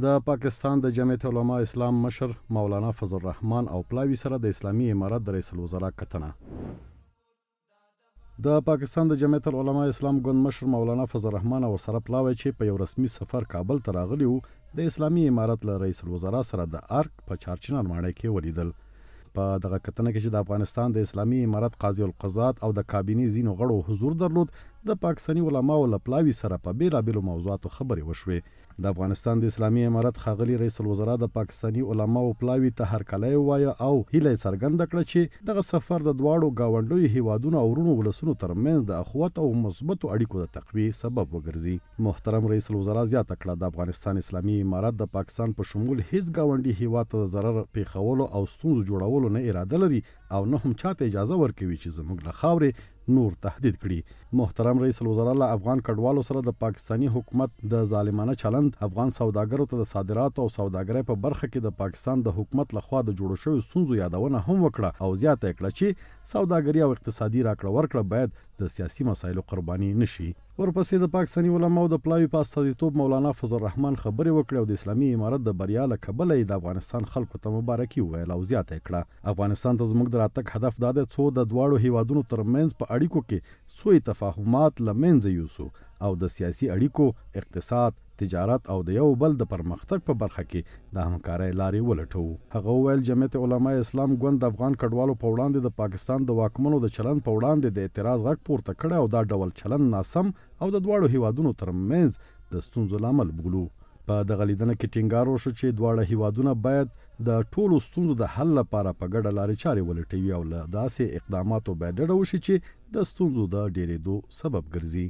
د پاکستان د جمعیت علماء اسلام مشر مولانا فضل الرحمن او پلاوی سره د اسلامي امارت د رئیس الوزرا کتنه. د پاکستان د جمعیت العلماء اسلام ګوند مشر مولانا فضل الرحمن او سره پلاوی چې په یو رسمي سفر کابل ته راغلی وو، د اسلامي امارت له رئیس الوزرا سره د ارک په چارچنان ماڼۍ کې ولیدل. په دغه کتنه کې چې د افغانستان د اسلامي امارت قاضي القضات او د کابینې ځینو غړو حضور درلود، د پاکستاني علماو له پلاوي سره په بیلابیلو موضوعاتو خبرې وشوې. د افغانستان د اسلامي امارت ښاغلي رئیس الوزرا د پاکستاني علماو پلاوي ته هرکلی ووایه او هیله یې څرګنده کړه چې دغه سفر د دواړو ګاونډیو هیوادونو او ورونو ولسونو ترمنځ د اخوت او مثبتو اړیکو د تقویې سبب وګرځي. محترم رئیس الوزرا زیاته کړه د افغانستان اسلامي امارت د پاکستان په شمول هیڅ ګاونډي هیواد ته د ضرر پیښولو او ستونزو جوړولو نه اراده لري او نه هم چاته اجازه ورکوي چې زموږ له خاورې نور تهدید کړي. محترم رئیس الوزرا له افغان کډوالو سره د پاکستاني حکومت د ظالمانه چلند، افغان سوداګرو ته د صادراتو او سوداګرۍ په برخه کې د پاکستان د حکومت لخوا د جوړو شویو ستونزو یادونه هم وکړه او زیاته کړه چې سوداګري او اقتصادي راکړه ورکړه باید د سیاسي مسایلو قرباني نشي. ورپسې د پاکستاني علماو د پلاوي په استازیتوب مولانا فضل الرحمن خبرې وکړې او د اسلامي امارت د بریا له کبله د افغانستان خلکو ته مبارکي وویل او زیاته کړه افغانستان ته زموږ د راتګ هدف دا دی څو د دواړو هیوادونو ترمنځ په اړیکو کې سوء تفاهمات له منځه یوسو او د سیاسي اړیکو، اقتصاد، تجارت او د یو بل د پرمختګ په برخه کې د همکارۍ لارې ولټوو. هغه وویل جمعیت علماء اسلام ګوند د افغان کډوالو په وړاندې د پاکستان د واکمنو د چلند په وړاندې د اعتراض غږ پورته کړی او دا ډول چلند ناسم او د دواړو هیوادونو ترمنځ د ستونزو لامل بولو. په دغه لیدنه کې ټینګار وشو چې دواړه هیوادونه باید د ټولو ستونزو د حل لپاره په ګډه لارې چارې ولټوي او له داسې اقداماتو باید ډډه وشي چې د ستونزو د ډېرېدو سبب ګرځي.